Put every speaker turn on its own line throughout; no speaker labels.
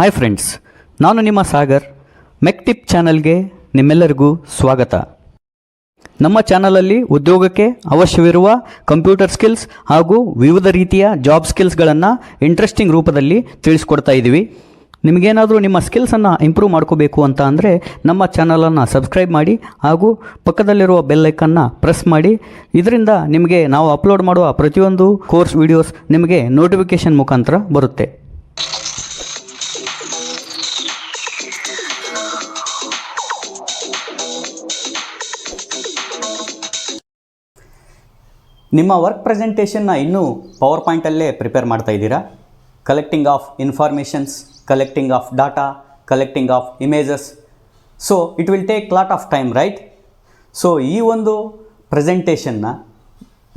Hi friends, ನಾನು ನಿಮ್ಮ Sagar. ಮೆಕ್ tip ಚಾನಲ್ಗೆ ನಿಮ್ಮೆಲ್ಲರಿಗೂ ಸ್ವಾಗತ. ನಮ್ಮ ಚಾನಲಲ್ಲಿ ಉದ್ಯೋಗಕ್ಕೆ ಅವಶ್ಯವಿರುವ ಕಂಪ್ಯೂಟರ್ ಸ್ಕಿಲ್ಸ್ ಹಾಗೂ ವಿವಿಧ ರೀತಿಯ ಜಾಬ್ ಸ್ಕಿಲ್ಸ್ಗಳನ್ನು ಇಂಟ್ರೆಸ್ಟಿಂಗ್ ರೂಪದಲ್ಲಿ ತಿಳಿಸ್ಕೊಡ್ತಾ ಇದ್ದೀವಿ. ನಿಮಗೇನಾದರೂ ನಿಮ್ಮ ಸ್ಕಿಲ್ಸನ್ನು ಇಂಪ್ರೂವ್ ಮಾಡ್ಕೋಬೇಕು ಅಂತ ಅಂದರೆ ನಮ್ಮ ಚಾನಲನ್ನು ಸಬ್ಸ್ಕ್ರೈಬ್ ಮಾಡಿ ಹಾಗೂ ಪಕ್ಕದಲ್ಲಿರುವ ಬೆಲ್ ಐಕನ್ನ ಪ್ರೆಸ್ ಮಾಡಿ. ಇದರಿಂದ ನಿಮಗೆ ನಾವು ಅಪ್ಲೋಡ್ ಮಾಡುವ ಪ್ರತಿಯೊಂದು ಕೋರ್ಸ್ ವಿಡಿಯೋಸ್ ನಿಮಗೆ ನೋಟಿಫಿಕೇಷನ್ ಮುಖಾಂತರ ಬರುತ್ತೆ. ನಿಮ್ಮ ವರ್ಕ್ ಪ್ರೆಸೆಂಟೇಷನ್ನ ಇನ್ನೂ ಪವರ್ ಪಾಯಿಂಟಲ್ಲೇ ಪ್ರಿಪೇರ್ ಮಾಡ್ತಾ ಇದ್ದೀರಾ? Collecting of informations, collecting of data, collecting of images. So it will take lot of time, right? So ಈ ಒಂದು ಪ್ರೆಸೆಂಟೇಷನ್ನ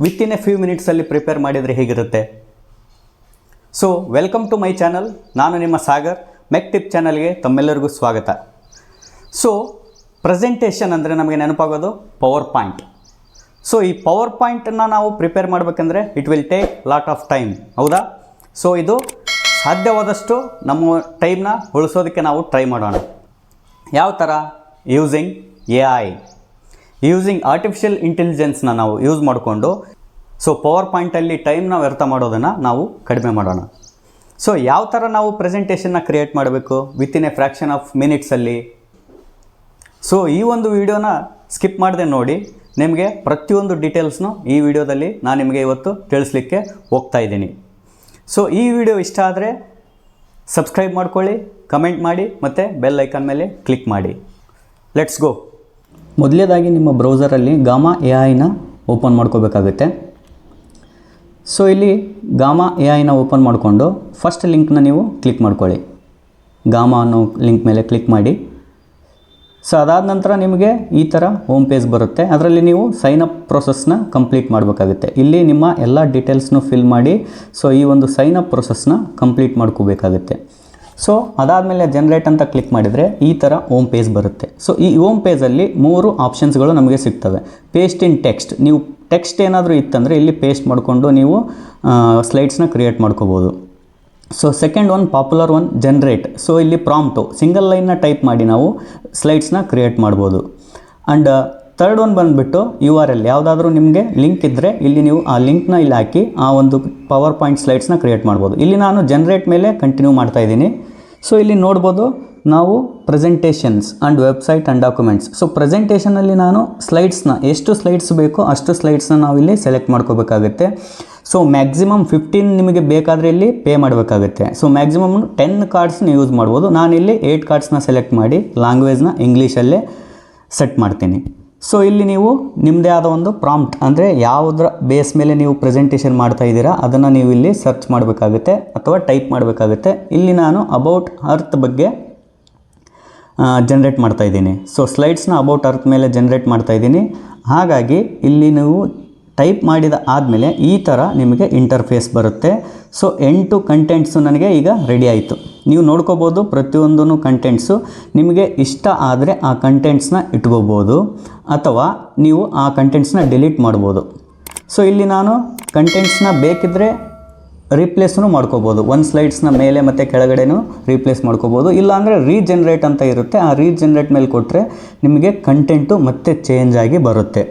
ವಿತಿನ್ ಎ ಫ್ಯೂ ಮಿನಿಟ್ಸಲ್ಲಿ ಪ್ರಿಪೇರ್ ಮಾಡಿದರೆ ಹೇಗಿರುತ್ತೆ? So welcome to my channel. ನಾನು ನಿಮ್ಮ ಸಾಗರ್. ಮೆಕ್ ಟಿಪ್ ಚಾನಲ್ಗೆ ತಮ್ಮೆಲ್ಲರಿಗೂ ಸ್ವಾಗತ. ಸೊ ಪ್ರೆಸೆಂಟೇಷನ್ ಅಂದರೆ ನಮಗೆ ನೆನಪಾಗೋದು ಪವರ್ ಪಾಯಿಂಟ್. ಸೊ ಈ ಪವರ್ ಪಾಯಿಂಟನ್ನು ನಾವು ಪ್ರಿಪೇರ್ ಮಾಡಬೇಕಂದ್ರೆ it will take lot of time, ಹೌದಾ? ಸೊ ಇದು ಸಾಧ್ಯವಾದಷ್ಟು ನಮ್ಮ ಟೈಮ್ನ ಉಳಿಸೋದಕ್ಕೆ ನಾವು ಟ್ರೈ ಮಾಡೋಣ. ಯಾವ ಥರ? ಯೂಸಿಂಗ್ AI, ಯೂಸಿಂಗ್ ಆರ್ಟಿಫಿಷಿಯಲ್ ಇಂಟೆಲಿಜೆನ್ಸ್ನ ನಾವು ಯೂಸ್ ಮಾಡಿಕೊಂಡು ಸೊ ಪವರ್ ಪಾಯಿಂಟಲ್ಲಿ ಟೈಮ್ನ ವ್ಯರ್ಥ ಮಾಡೋದನ್ನು ನಾವು ಕಡಿಮೆ ಮಾಡೋಣ. ಸೊ ಯಾವ ಥರ ನಾವು ಪ್ರೆಸೆಂಟೇಷನ್ನ ಕ್ರಿಯೇಟ್ ಮಾಡಬೇಕು ವಿತಿನ್ ಎ ಫ್ರ್ಯಾಕ್ಷನ್ ಆಫ್ ಮಿನಿಟ್ಸಲ್ಲಿ? ಸೊ ಈ ಒಂದು ವಿಡಿಯೋನ ಸ್ಕಿಪ್ ಮಾಡದೆ ನೋಡಿ. ನಿಮಗೆ ಪ್ರತಿಯೊಂದು ಡೀಟೇಲ್ಸ್ನು ಈ ವಿಡಿಯೋದಲ್ಲಿ ನಾನು ನಿಮಗೆ ಇವತ್ತು ತಿಳಿಸ್ಲಿಕ್ಕೆ ಹೋಗ್ತಾ ಇದ್ದೀನಿ. ಸೊ ಈ ವಿಡಿಯೋ ಇಷ್ಟ ಆದರೆ ಸಬ್ಸ್ಕ್ರೈಬ್ ಮಾಡ್ಕೊಳ್ಳಿ, ಕಮೆಂಟ್ ಮಾಡಿ ಮತ್ತು ಬೆಲ್ ಐಕಾನ್ ಮೇಲೆ ಕ್ಲಿಕ್ ಮಾಡಿ. Let's go. ಮೊದಲನೇದಾಗಿ ನಿಮ್ಮ ಬ್ರೌಸರಲ್ಲಿ ಗಾಮಾ AI ಓಪನ್ ಮಾಡ್ಕೋಬೇಕಾಗುತ್ತೆ. ಸೊ ಇಲ್ಲಿ ಗಾಮಾ AI ಓಪನ್ ಮಾಡಿಕೊಂಡು ಫಸ್ಟ್ ಲಿಂಕ್ನ ನೀವು ಕ್ಲಿಕ್ ಮಾಡ್ಕೊಳ್ಳಿ. ಗಾಮಾ ಅನ್ನೋ ಲಿಂಕ್ ಮೇಲೆ ಕ್ಲಿಕ್ ಮಾಡಿ. ಸೊ ಅದಾದ ನಂತರ ನಿಮಗೆ ಈ ಥರ ಹೋಮ್ ಪೇಜ್ ಬರುತ್ತೆ. ಅದರಲ್ಲಿ ನೀವು ಸೈನ್ ಅಪ್ ಪ್ರೊಸೆಸ್ನ ಕಂಪ್ಲೀಟ್ ಮಾಡಬೇಕಾಗುತ್ತೆ. ಇಲ್ಲಿ ನಿಮ್ಮ ಎಲ್ಲ ಡೀಟೇಲ್ಸ್ನು ಫಿಲ್ ಮಾಡಿ ಸೊ ಈ ಒಂದು ಸೈನ್ ಅಪ್ ಪ್ರೊಸೆಸ್ನ ಕಂಪ್ಲೀಟ್ ಮಾಡ್ಕೋಬೇಕಾಗುತ್ತೆ. ಸೊ ಅದಾದಮೇಲೆ ಜನ್ರೇಟ್ ಅಂತ ಕ್ಲಿಕ್ ಮಾಡಿದರೆ ಈ ಥರ ಹೋಮ್ ಪೇಜ್ ಬರುತ್ತೆ. ಸೊ ಈ ಹೋಮ್ ಪೇಜಲ್ಲಿ 3 ಆಪ್ಷನ್ಸ್ಗಳು ನಮಗೆ ಸಿಗ್ತವೆ. ಪೇಸ್ಟ್ ಇನ್ ಟೆಕ್ಸ್ಟ್, ನೀವು ಟೆಕ್ಸ್ಟ್ ಏನಾದರೂ ಇತ್ತಂದರೆ ಇಲ್ಲಿ ಪೇಸ್ಟ್ ಮಾಡಿಕೊಂಡು ನೀವು ಸ್ಲೈಡ್ಸ್ನ ಕ್ರಿಯೇಟ್ ಮಾಡ್ಕೋಬೋದು. So second one, popular one, generate. So ಇಲ್ಲಿ ಪ್ರಾಂಪ್ಟು ಸಿಂಗಲ್ ಲೈನ್ನ ಟೈಪ್ ಮಾಡಿ ನಾವು ಸ್ಲೈಡ್ಸ್ನ ಕ್ರಿಯೇಟ್ ಮಾಡ್ಬೋದು. ಆ್ಯಂಡ್ ಥರ್ಡ್ ಒನ್ ಬಂದುಬಿಟ್ಟು URL, ಯಾವುದಾದ್ರೂ ನಿಮಗೆ ಲಿಂಕ್ ಇದ್ದರೆ ಇಲ್ಲಿ ನೀವು ಆ ಲಿಂಕ್ನ ಇಲ್ಲಿ ಹಾಕಿ ಆ ಒಂದು ಪವರ್ ಪಾಯಿಂಟ್ ಸ್ಲೈಡ್ಸ್ನ ಕ್ರಿಯೇಟ್ ಮಾಡ್ಬೋದು. ಇಲ್ಲಿ ನಾನು ಜನ್ರೇಟ್ ಮೇಲೆ ಕಂಟಿನ್ಯೂ ಮಾಡ್ತಾಯಿದ್ದೀನಿ. ಸೊ ಇಲ್ಲಿ ನೋಡ್ಬೋದು ನಾವು presentations and website and documents. So ಪ್ರೆಸೆಂಟೇಷನಲ್ಲಿ ನಾನು ಸ್ಲೈಡ್ಸ್ನ ಎಷ್ಟು ಸ್ಲೈಡ್ಸ್ ಬೇಕೋ ಅಷ್ಟು ಸ್ಲೈಡ್ಸ್ನ ನಾವಿಲ್ಲಿ ಸೆಲೆಕ್ಟ್ ಮಾಡ್ಕೋಬೇಕಾಗುತ್ತೆ. ಸೊ ಮ್ಯಾಕ್ಸಿಮಮ್ 15 ನಿಮಗೆ ಬೇಕಾದರೆ ಇಲ್ಲಿ ಪೇ ಮಾಡಬೇಕಾಗುತ್ತೆ. ಸೊ ಮ್ಯಾಕ್ಸಿಮಮ್ 10 ಕಾರ್ಡ್ಸ್ನ ಯೂಸ್ ಮಾಡ್ಬೋದು. ನಾನಿಲ್ಲಿ 8 ಕಾರ್ಡ್ಸ್ನ ಸೆಲೆಕ್ಟ್ ಮಾಡಿ ಲ್ಯಾಂಗ್ವೇಜ್ನ ಇಂಗ್ಲೀಷಲ್ಲೇ ಸೆಟ್ ಮಾಡ್ತೀನಿ. ಸೊ ಇಲ್ಲಿ ನೀವು ನಿಮ್ಮದೇ ಆದ ಒಂದು ಪ್ರಾಂಪ್ಟ್ ಅಂದರೆ ಯಾವುದರ ಬೇಸ್ ಮೇಲೆ ನೀವು ಪ್ರೆಸೆಂಟೇಷನ್ ಮಾಡ್ತಾ ಇದ್ದೀರಾ ಅದನ್ನು ನೀವು ಇಲ್ಲಿ ಸರ್ಚ್ ಮಾಡಬೇಕಾಗುತ್ತೆ ಅಥವಾ ಟೈಪ್ ಮಾಡಬೇಕಾಗುತ್ತೆ. ಇಲ್ಲಿ ನಾನು ಅಬೌಟ್ ಅರ್ತ್ ಬಗ್ಗೆ ಜನ್ರೇಟ್ ಮಾಡ್ತಾಯಿದ್ದೀನಿ. ಸೊ ಸ್ಲೈಡ್ಸ್ನ ಅಬೌಟ್ ಅರ್ತ್ ಮೇಲೆ ಜನ್ರೇಟ್ ಮಾಡ್ತಾಯಿದ್ದೀನಿ. ಹಾಗಾಗಿ ಇಲ್ಲಿ ನೀವು ಟೈಪ್ ಮಾಡಿದ ಆದಮೇಲೆ ಈ ಥರ ನಿಮಗೆ ಇಂಟರ್ಫೇಸ್ ಬರುತ್ತೆ. ಸೊ 8 ಕಂಟೆಂಟ್ಸು ನನಗೆ ಈಗ ರೆಡಿ ಆಯಿತು. ನೀವು ನೋಡ್ಕೋಬೋದು ಪ್ರತಿಯೊಂದೂ ಕಂಟೆಂಟ್ಸು. ನಿಮಗೆ ಇಷ್ಟ ಆದರೆ ಆ ಕಂಟೆಂಟ್ಸ್ನ ಇಟ್ಕೋಬೋದು ಅಥವಾ ನೀವು ಆ ಕಂಟೆಂಟ್ಸ್ನ ಡಿಲೀಟ್ ಮಾಡ್ಬೋದು. ಸೊ ಇಲ್ಲಿ ನಾನು ಕಂಟೆಂಟ್ಸ್ನ ಬೇಕಿದ್ದರೆ ರೀಪ್ಲೇಸ್ನು ಮಾಡ್ಕೋಬೋದು. ಒಂದು ಸ್ಲೈಡ್ಸ್ನ ಮೇಲೆ ಮತ್ತು ಕೆಳಗಡೆನೂ ರೀಪ್ಲೇಸ್ ಮಾಡ್ಕೋಬೋದು. ಇಲ್ಲಾಂದರೆ ರೀಜನ್ರೇಟ್ ಅಂತ ಇರುತ್ತೆ. ಆ ರೀಜನ್ರೇಟ್ ಮೇಲೆ ಕೊಟ್ಟರೆ ನಿಮಗೆ ಕಂಟೆಂಟು ಮತ್ತೆ ಚೇಂಜ್ ಆಗಿ ಬರುತ್ತೆ.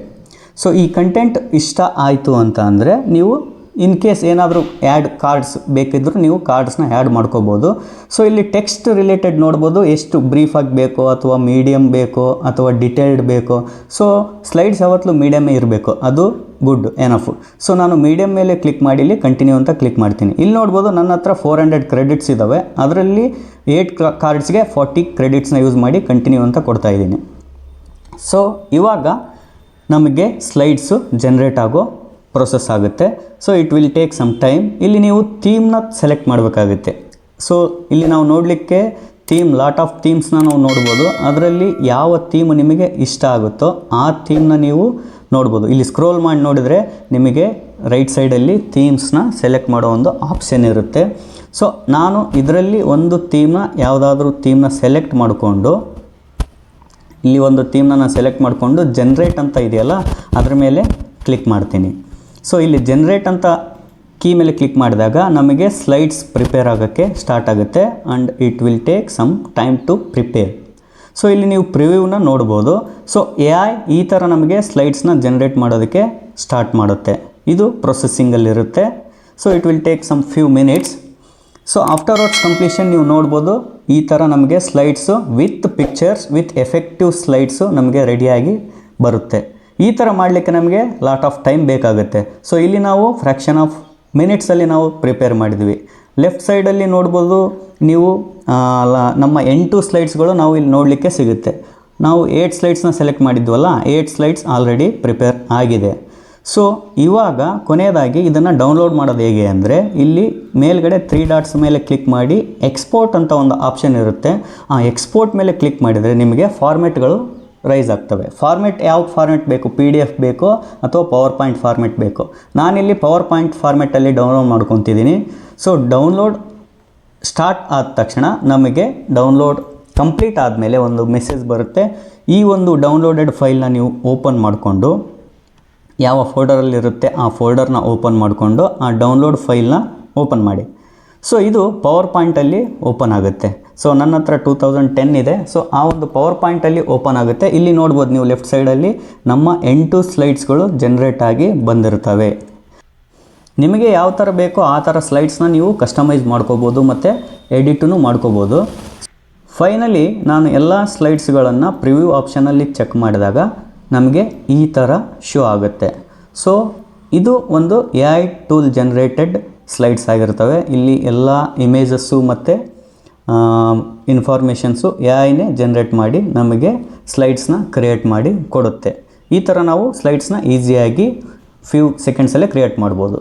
ಸೊ ಈ ಕಂಟೆಂಟ್ ಇಷ್ಟ ಆಯಿತು ಅಂತ ಅಂದರೆ ನೀವು ಇನ್ ಕೇಸ್ ಏನಾದರೂ ಆ್ಯಡ್ ಕಾರ್ಡ್ಸ್ ಬೇಕಿದ್ದರೂ ನೀವು ಕಾರ್ಡ್ಸ್ನ ಆ್ಯಡ್ ಮಾಡ್ಕೋಬೋದು. ಸೊ ಇಲ್ಲಿ ಟೆಕ್ಸ್ಟ್ ರಿಲೇಟೆಡ್ ನೋಡ್ಬೋದು, ಎಷ್ಟು ಬ್ರೀಫಾಗಿ ಬೇಕೋ ಅಥವಾ ಮೀಡಿಯಮ್ ಬೇಕೋ ಅಥವಾ ಡಿಟೇಲ್ಡ್ ಬೇಕೋ. ಸೊ ಸ್ಲೈಡ್ಸ್ ಯಾವತ್ತೂ ಮೀಡಿಯಮೇ ಇರಬೇಕು, ಅದು ಗುಡ್ ಎನಫ್. ಸೊ ನಾನು ಮೀಡಿಯಮ್ ಮೇಲೆ ಕ್ಲಿಕ್ ಮಾಡಿ ಇಲ್ಲಿ ಕಂಟಿನ್ಯೂ ಅಂತ ಕ್ಲಿಕ್ ಮಾಡ್ತೀನಿ. ಇಲ್ಲಿ ನೋಡ್ಬೋದು ನನ್ನ ಹತ್ರ 400 ಕ್ರೆಡಿಟ್ಸ್ ಇದ್ದಾವೆ. ಅದರಲ್ಲಿ 8 ಕಾರ್ಡ್ಸ್ಗೆ 40 ಕ್ರೆಡಿಟ್ಸ್ನ ಯೂಸ್ ಮಾಡಿ ಕಂಟಿನ್ಯೂ ಅಂತ ಕೊಡ್ತಾಯಿದ್ದೀನಿ. ಸೊ ಇವಾಗ ನಮಗೆ ಸ್ಲೈಡ್ಸು ಜನ್ರೇಟ್ ಆಗೋ ಪ್ರೊಸೆಸ್ ಆಗುತ್ತೆ. So it will take some time. ಇಲ್ಲಿ ನೀವು ಥೀಮ್ನ ಸೆಲೆಕ್ಟ್ ಮಾಡಬೇಕಾಗುತ್ತೆ. ಸೊ ಇಲ್ಲಿ ನಾವು ನೋಡಲಿಕ್ಕೆ ಲಾಟ್ ಆಫ್ ಥೀಮ್ಸ್ನ ನಾವು ನೋಡ್ಬೋದು. ಅದರಲ್ಲಿ ಯಾವ ಥೀಮ್ ನಿಮಗೆ ಇಷ್ಟ ಆಗುತ್ತೋ ಆ ಥೀಮ್ನ ನೀವು ನೋಡ್ಬೋದು. ಇಲ್ಲಿ ಸ್ಕ್ರೋಲ್ ಮಾಡಿ ನೋಡಿದರೆ ನಿಮಗೆ ರೈಟ್ ಸೈಡಲ್ಲಿ ಥೀಮ್ಸ್ನ ಸೆಲೆಕ್ಟ್ ಮಾಡೋ ಒಂದು ಆಪ್ಷನ್ ಇರುತ್ತೆ. ಸೊ ನಾನು ಇದರಲ್ಲಿ ಒಂದು ಯಾವುದಾದ್ರೂ ಥೀಮ್ನ ಸೆಲೆಕ್ಟ್ ಮಾಡಿಕೊಂಡು ಇಲ್ಲಿ ಒಂದು ಥೀಮ್ನ ನಾನು ಸೆಲೆಕ್ಟ್ ಮಾಡಿಕೊಂಡು ಜನ್ರೇಟ್ ಅಂತ ಇದೆಯಲ್ಲ ಅದ್ರ ಮೇಲೆ ಕ್ಲಿಕ್ ಮಾಡ್ತೀನಿ. ಸೊ ಇಲ್ಲಿ ಜನ್ರೇಟ್ ಅಂತ ಕೀ ಮೇಲೆ ಕ್ಲಿಕ್ ಮಾಡಿದಾಗ ನಮಗೆ ಸ್ಲೈಡ್ಸ್ ಪ್ರಿಪೇರ್ ಆಗೋಕ್ಕೆ ಸ್ಟಾರ್ಟ್ ಆಗುತ್ತೆ and it will take some time to prepare. So ಇಲ್ಲಿ ನೀವು ಪ್ರಿವ್ಯೂನ ನೋಡ್ಬೋದು. ಸೊ AI ಈ ಥರ ನಮಗೆ ಸ್ಲೈಡ್ಸ್ನ ಜನ್ರೇಟ್ ಮಾಡೋದಕ್ಕೆ ಸ್ಟಾರ್ಟ್ ಮಾಡುತ್ತೆ. ಇದು ಪ್ರೊಸೆಸಿಂಗಲ್ಲಿರುತ್ತೆ. So it will take some few minutes. So afterwards completion ನೀವು ನೋಡ್ಬೋದು, ಈ ಥರ ನಮಗೆ slides with pictures with effective slides ನಮಗೆ ರೆಡಿಯಾಗಿ ಬರುತ್ತೆ. ಈ ಥರ ಮಾಡಲಿಕ್ಕೆ ನಮಗೆ ಲಾಟ್ ಆಫ್ ಟೈಮ್ ಬೇಕಾಗುತ್ತೆ. ಸೊ ಇಲ್ಲಿ ನಾವು ಫ್ರ್ಯಾಕ್ಷನ್ ಆಫ್ ಮಿನಿಟ್ಸಲ್ಲಿ ನಾವು ಪ್ರಿಪೇರ್ ಮಾಡಿದ್ವಿ. ಲೆಫ್ಟ್ ಸೈಡಲ್ಲಿ ನೋಡ್ಬೋದು ನೀವು ನಮ್ಮ 8 ಸ್ಲೈಡ್ಸ್ಗಳು ನಾವು ಇಲ್ಲಿ ನೋಡಲಿಕ್ಕೆ ಸಿಗುತ್ತೆ. ನಾವು 8 ಸ್ಲೈಡ್ಸ್ನ ಸೆಲೆಕ್ಟ್ ಮಾಡಿದ್ವಲ್ಲ, 8 ಸ್ಲೈಡ್ಸ್ ಆಲ್ರೆಡಿ ಪ್ರಿಪೇರ್ ಆಗಿದೆ. ಸೊ ಇವಾಗ ಕೊನೆಯದಾಗಿ ಇದನ್ನು ಡೌನ್ಲೋಡ್ ಮಾಡೋದು ಹೇಗೆ ಅಂದರೆ, ಇಲ್ಲಿ ಮೇಲ್ಗಡೆ 3 ಡಾಟ್ಸ್ ಮೇಲೆ ಕ್ಲಿಕ್ ಮಾಡಿ ಎಕ್ಸ್ಪೋರ್ಟ್ ಅಂತ ಒಂದು ಆಪ್ಷನ್ ಇರುತ್ತೆ. ಆ ಎಕ್ಸ್ಪೋರ್ಟ್ ಮೇಲೆ ಕ್ಲಿಕ್ ಮಾಡಿದರೆ ನಿಮಗೆ ಫಾರ್ಮೆಟ್ಗಳು ರೈಸ್ ಆಗ್ತವೆ. ಫಾರ್ಮೆಟ್ ಯಾವ ಫಾರ್ಮೆಟ್ ಬೇಕು, PDF ಬೇಕೋ ಅಥವಾ ಪವರ್ ಪಾಯಿಂಟ್ ಫಾರ್ಮೆಟ್ ಬೇಕೋ. ನಾನಿಲ್ಲಿ ಪವರ್ ಪಾಯಿಂಟ್ ಫಾರ್ಮೆಟಲ್ಲಿ ಡೌನ್ಲೋಡ್ ಮಾಡ್ಕೊತಿದ್ದೀನಿ. ಸೊ ಡೌನ್ಲೋಡ್ ಸ್ಟಾರ್ಟ್ ಆದ ತಕ್ಷಣ ನಮಗೆ ಡೌನ್ಲೋಡ್ ಕಂಪ್ಲೀಟ್ ಆದಮೇಲೆ ಒಂದು ಮೆಸೇಜ್ ಬರುತ್ತೆ. ಈ ಒಂದು ಡೌನ್ಲೋಡೆಡ್ ಫೈಲ್ನ ನೀವು ಓಪನ್ ಮಾಡಿಕೊಂಡು ಯಾವ ಫೋಲ್ಡರಲ್ಲಿರುತ್ತೆ ಆ ಫೋಲ್ಡರ್ನ ಓಪನ್ ಮಾಡಿಕೊಂಡು ಆ ಡೌನ್ಲೋಡ್ ಫೈಲ್ನ ಓಪನ್ ಮಾಡಿ. ಸೊ ಇದು ಪವರ್ ಪಾಯಿಂಟಲ್ಲಿ ಓಪನ್ ಆಗುತ್ತೆ. ಸೊ ನನ್ನ ಹತ್ರ 2010 ಇದೆ. ಸೊ ಆ ಒಂದು ಪವರ್ ಪಾಯಿಂಟಲ್ಲಿ ಓಪನ್ ಆಗುತ್ತೆ. ಇಲ್ಲಿ ನೋಡ್ಬೋದು ನೀವು ಲೆಫ್ಟ್ ಸೈಡಲ್ಲಿ ನಮ್ಮ 8 ಸ್ಲೈಡ್ಸ್ಗಳು ಜನ್ರೇಟ್ ಆಗಿ ಬಂದಿರ್ತವೆ. ನಿಮಗೆ ಯಾವ ಥರ ಬೇಕೋ ಆ ಥರ ಸ್ಲೈಡ್ಸ್ನ ನೀವು ಕಸ್ಟಮೈಸ್ ಮಾಡ್ಕೋಬೋದು ಮತ್ತು ಎಡಿಟೂ ಮಾಡ್ಕೋಬೋದು. ಫೈನಲಿ ನಾನು ಎಲ್ಲ ಸ್ಲೈಡ್ಸ್ಗಳನ್ನು ಪ್ರಿವ್ಯೂ ಆಪ್ಷನಲ್ಲಿ ಚೆಕ್ ಮಾಡಿದಾಗ ನಮಗೆ ಈ ಥರ ಶೋ ಆಗುತ್ತೆ. ಸೊ ಇದು ಒಂದು AI ಟೂಲ್ ಜನ್ರೇಟೆಡ್ ಸ್ಲೈಡ್ಸ್ ಆಗಿರ್ತವೆ. ಇಲ್ಲಿ ಎಲ್ಲ ಇಮೇಜಸ್ಸು ಮತ್ತು ಇನ್ಫಾರ್ಮೇಷನ್ಸು AIನೇ ಜನ್ರೇಟ್ ಮಾಡಿ ನಮಗೆ ಸ್ಲೈಡ್ಸ್ನ ಕ್ರಿಯೇಟ್ ಮಾಡಿ ಕೊಡುತ್ತೆ. ಈ ಥರ ನಾವು ಸ್ಲೈಡ್ಸ್ನ ಈಸಿಯಾಗಿ ಫ್ಯೂ ಸೆಕೆಂಡ್ಸಲ್ಲೇ ಕ್ರಿಯೇಟ್ ಮಾಡ್ಬೋದು.